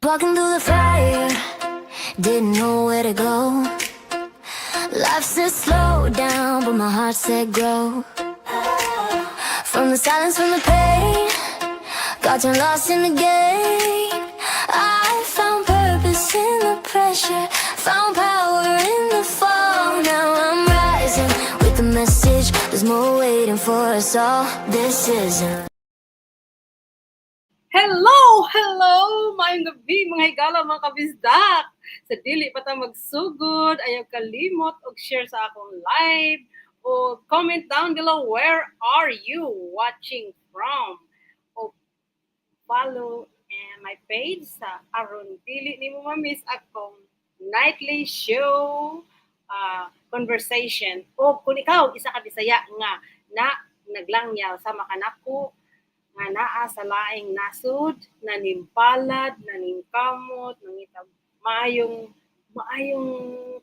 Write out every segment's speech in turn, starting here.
Walking through the fire, didn't know where to go. Life said slow down, but my heart said grow. From the silence, from the pain, got you lost in the game. I found purpose in the pressure, found power in the fall. Now I'm rising with the message, there's more waiting for us all. This isn't. Hello! Maayong gabi mga higala, mga kabisdak! Sa dili pa ta magsugod, ayaw kalimot og share sa akong live o comment down below where are you watching from. O follow my page sa aron dili nimo ma-miss akong nightly show conversation. O kung ikaw isa ka Bisaya nga naglangyaw sama kanako nga naa sa laing nasud, nanimpalad, naningkamot, nangitag maayong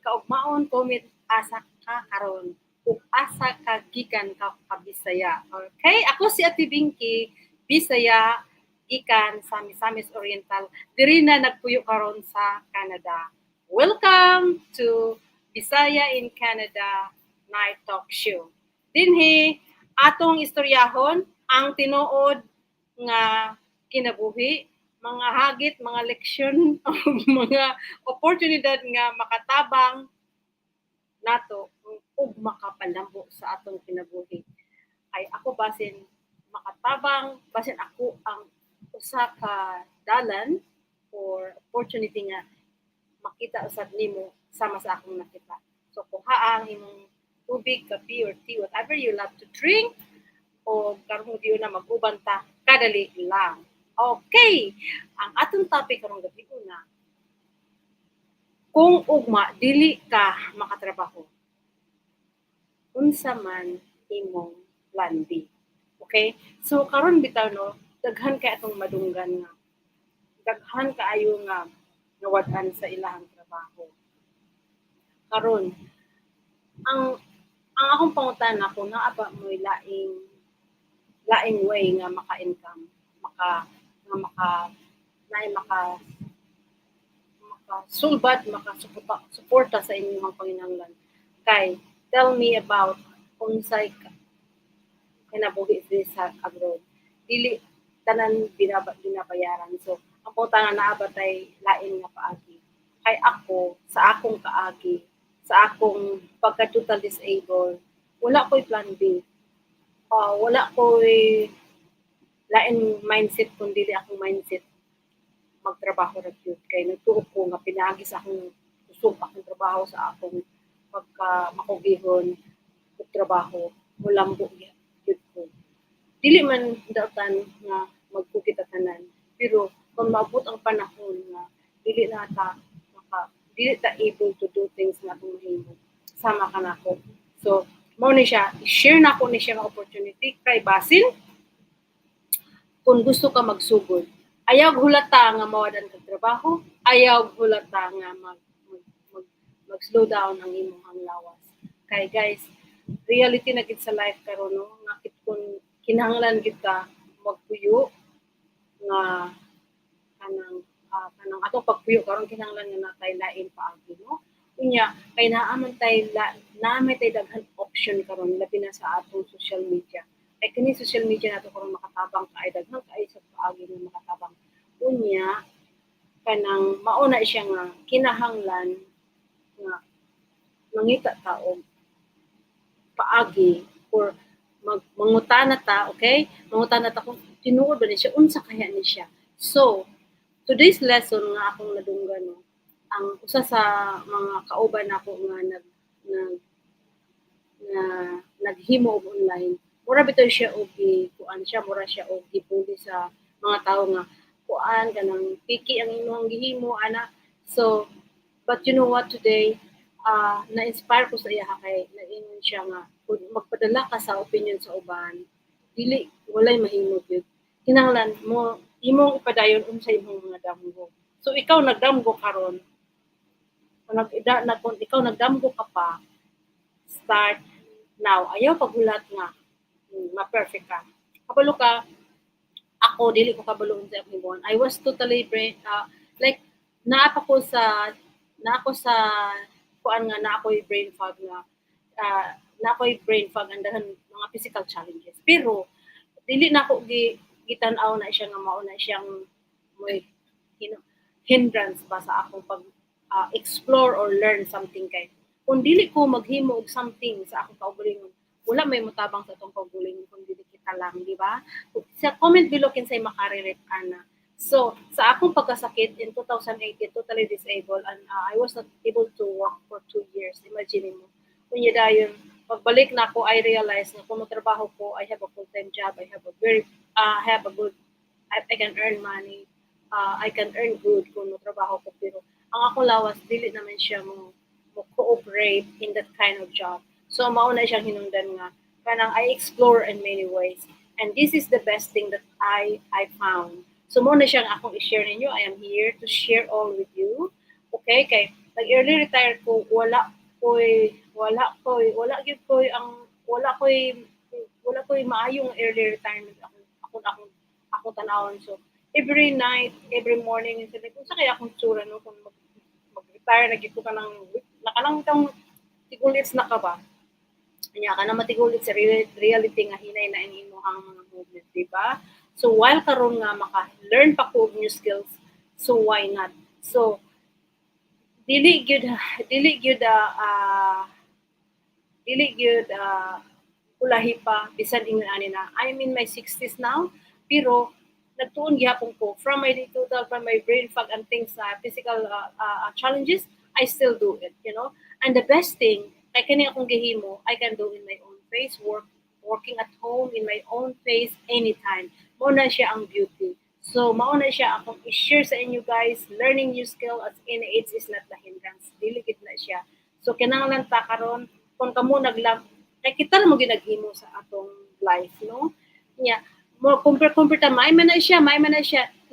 kaugmaon, comment asa ka karon ug asa ka gikan ka Bisaya. Okay? Ako si Ate Binky, Bisaya gikan sa Misamis Oriental. Diri na nagpuyo karon sa Canada. Welcome to Bisaya in Canada Night Talk Show. Dinhi atong istoryahon ang tinuod nga kinabuhi, mga hagit, mga leksyon, mga oportunidad nga makatabang nato ug makapalambo sa atong kinabuhi. Ay ako basin makatabang, basin ako ang usa ka dalan or opportunity nga makita usab nimo sama sa akong nakita. So kuha ang imong tubig, kape, or tea, whatever you love to drink, o karong diyo na mag-uban ta kadali lang. Okay, ang atong topic karong gabi una, kung ugma dili ka makatrabaho, unsa man imong plan B. Okay? So karon bitaw no, daghan kay atong madunggan nga. Daghan kaayo nga nawad-an sa ilahang trabaho. Karon ang akong pangutana kung naa ba mo'y laing way nga maka-income, makasulbad, makasuporta sa inyong mga panginahanglan. Kay, tell me about unsay kinabuhi sa abroad. Dili tanan binabayaran. So, ang pangutana naa ba tay lain nga paagi. Kay ako, sa akong kaagi, sa akong pagka-total disabled, wala ko'y plan B. Wala ko'y lain mindset kundi akong mindset magtrabaho ra gyud kay nagtuo ko nga pinaagi sa akong kusog akong trabaho sa akong pagka makugihon ug trabaho mulambo gyud ko. Dili man dautan nga magkugit ta tanan, pero kung maabot ang panahon nga dili ta able to do things nga akong mahimo, sama ka nako. So mao ni siya, i-share na ko ni siya nga opportunity kay basin kung gusto ka magsugod. Ayaw hulata nga mawadan kag trabaho, ayaw hulata nga mag-slow down ang imong hanglawas. Kay guys, reality na gid sa life karon no, nga kung kinahanglan gid ka magpuyo nga kanang atong pagpuyo karon kinahanglan nga natay lain paagi no. Unya kay naamon tay naamay tay daghan option karon labi na sa atong social media. Kay kini social media nato karon makatabang kay daghan kay sa paagi nga makatabang. Unya kanang mao na siya nga kinahanglan nga mangita ta og paagi or mangutana ta, okay? Mangutana ta kung tinuod ba ni siya, unsa kaya ni siya. So, today's lesson nga akong nadunggan no, ang usa sa mga kauban nako nga naghimo og online. Mura bitaw siya og kuan siya, mura siya og gibuli sa mga tawo nga kuan kanang piki ang imong gihimo ana. So, but you know what today, na-inspire ko sa iya kay naingon siya nga kung magpadala ka sa opinion sa uban, dili walay mahimo gyud. Kinahanglan mo imong ipadayon unsay imong mga damgo. So ikaw nagdamgo karon, kung ikaw nagdamgo ka pa, start now. Ayaw paghulat nga ma-perfect ka. Kabalo ka, ako dili ko kabalo sa akong I was totally Like naa pa ko sa na ako sa kuan nga na ako'y brain fog nga na ako'y brain fog ang daghang mga physical challenges. Pero dili na ako gitan-aw na siya nga mao na siyang may hindrance ba sa akong pag explore or learn something kay kung dili ko maghimo og something sa akong kaugalingon wala may mutabang sa atong kaugalingon kung dili kita lang di ba sa comment below kinsay makarelate ana so sa akong pagkasakit in 2018 totally disabled and I was not able to work for 2 years imagine mo kunya dayon pagbalik na ako I realized na kung trabaho ko I have a full-time job I have a very have a good I can earn money I can earn good kung trabaho ko pero ang akong lawas dili naman siya mo cooperate in that kind of job so mao na siyang hinungdan nga kanang I explore in many ways and this is the best thing that I found so mo na siyang akong i-share ninyo I am here to share all with you okay kay nag early retire ko wala gyud koy ang wala koy maayong early retirement akong tanawon so every night, every morning, sabi ko, sa kaya akong tsura, no, kung mag-retire, naging ko ka ng, nakanang itong tigulits na ka ba? Kanya ka na matigulit sa reality nga hinay na inimo ang mga movement, di ba? So, while karon nga maka-learn pa ko new skills, so why not? So, dili gyud dili gyud dili gyud ulahi pa bisan ingon ani na I'm in my 60s now pero nagtuon gyapon ko from my total from my brain fog and things physical challenges I still do it you know and the best thing kay kani akong gihimo I can do in my own pace working at home in my own pace anytime mo na siya ang beauty so mao na siya akong i-share sa inyo guys learning new skill as in age is not the hindrance dili gid na siya so kinahanglan ta karon kung kamo naglag kay kita na mo ginaghimo sa atong life no nya mo compare ta may man na siya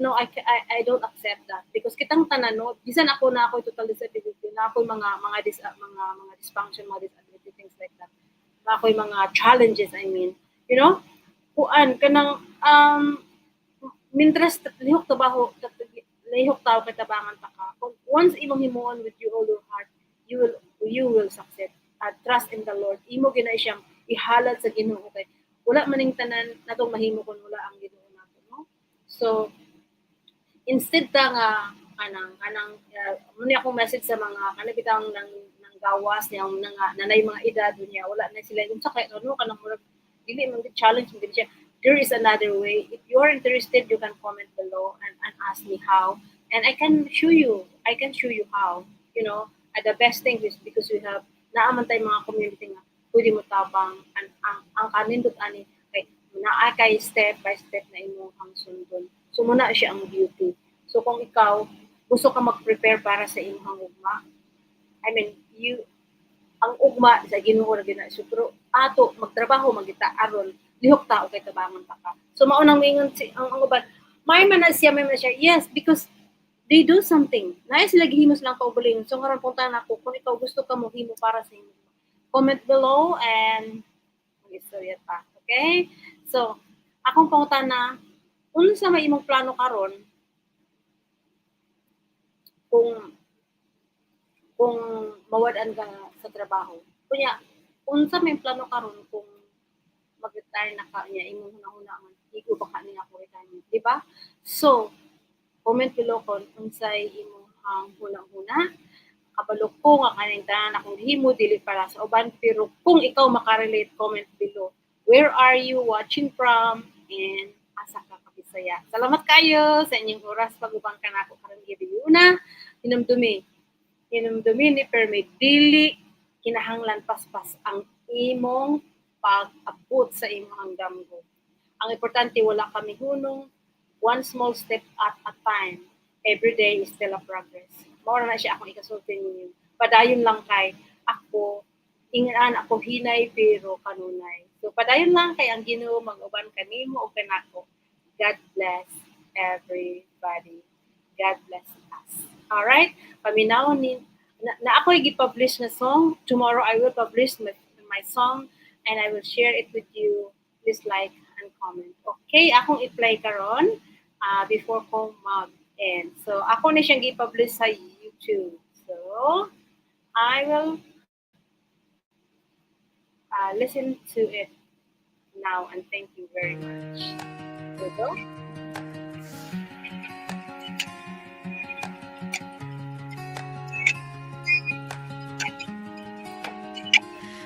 no I don't accept that because kitang tanan no bisan ako na ako total disability na ako mga dysfunction mga disability things like that na ako mga challenges I mean you know kuan kanang mintras lihok tao katabangan ta ka once imong himuon with you all your heart you will succeed trust in the Lord imo gina siyang ihalad sa Ginoo kay wala maning tanan natong mahimo kun wala ang Ginoo nato no so instead ta nga kanang muni akong message sa mga kanabitang ng gawas niyang nanay mga edad niya wala na sila unsa kay ano kanang murag dili man gid challenge man gid siya there is another way if you are interested you can comment below and ask me how and I can show you how you know the best thing is because we have naaman tay mga community nga pwede mo tabang ang kanindot ani kay naa kay step by step na imo ang sundon so muna siya ang beauty so kung ikaw gusto ka mag-prepare para sa imong ugma I mean you ang ugma sa Ginoo ra gina so pero ato magtrabaho magita aron lihok tao kay tabangon ta ka so mao nang mingon si ang uban may man na siya yes because they do something. Nais sila gihimos lang kaugaling. So karon punta na ako kung ikaw gusto ka mo himo para sa imo. Comment below and mag-istorya ta. Okay? So, akong pangutana, unsa may imong plano karon kung mawad-an ka sa trabaho. Kunya, unsa may plano karon kung mag-retire na ka niya imong hunahuna igo ba ka niya ako retirement, di ba? So, comment below kung unsay imong hunang-huna kabalo ko nga kaning tanan akong himo dili para sa uban pero kung ikaw makarelate comment below where are you watching from and asa ka kabisaya salamat kayo sa inyong oras pagubang kanako karon gabi una hinumdumi ni permit dili kinahanglan paspas ang imong pag-abot sa imong damgo ang importante wala kami hunong one small step at a time. Every day is still a progress. Mao na siya akong ikasulti ninyo. Padayon lang kay ako, ingan ako hinay pero kanunay. So padayon lang kay ang Ginoo mag-uban kanimo o kanako. God bless everybody. God bless us. All right? Paminaw ni na ako'y gi-publish na song. Tomorrow I will publish my song and I will share it with you. Please like and comment. Okay, akong i-play karon before ko And so, ako na siyang gi-publish sa YouTube. So, I will listen to it now and thank you very much. Ito.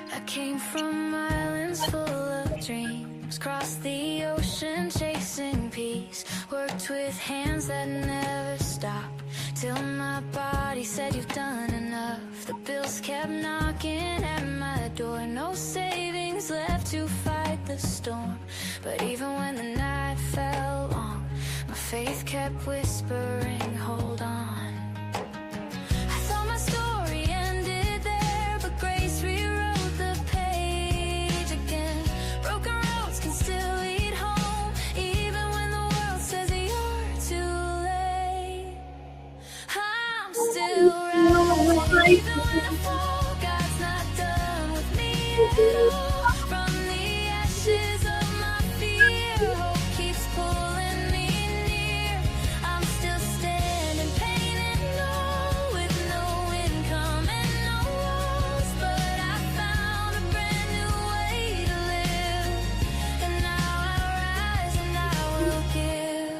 I came from islands full of dreams, crossed the ocean chasing peace, worked with hands that never stop, till my body said you've done enough. The bills kept knocking at my door, no savings left to fight the storm. But even when the night fell long, my faith kept whispering, hold on. I thought my story ended there, but grace rewrote the page again. Broken roads can still lead home, even when the world says you're too late. I'm still rising, even when I fall, God's not done with me at all. From the ashes of my fear, hope keeps pulling me near. I'm still standing, pain and all, with no income and no walls. But I found a brand new way to live, and now I rise and I will give.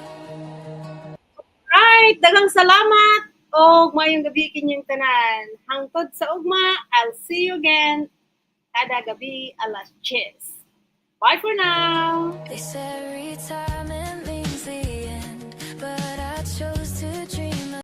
Right, daghang salamat o mayong gabi kinyong tanan. Hangtod sa ugma, I'll see you again kada gabi alas 10. Bye for now. They said retirement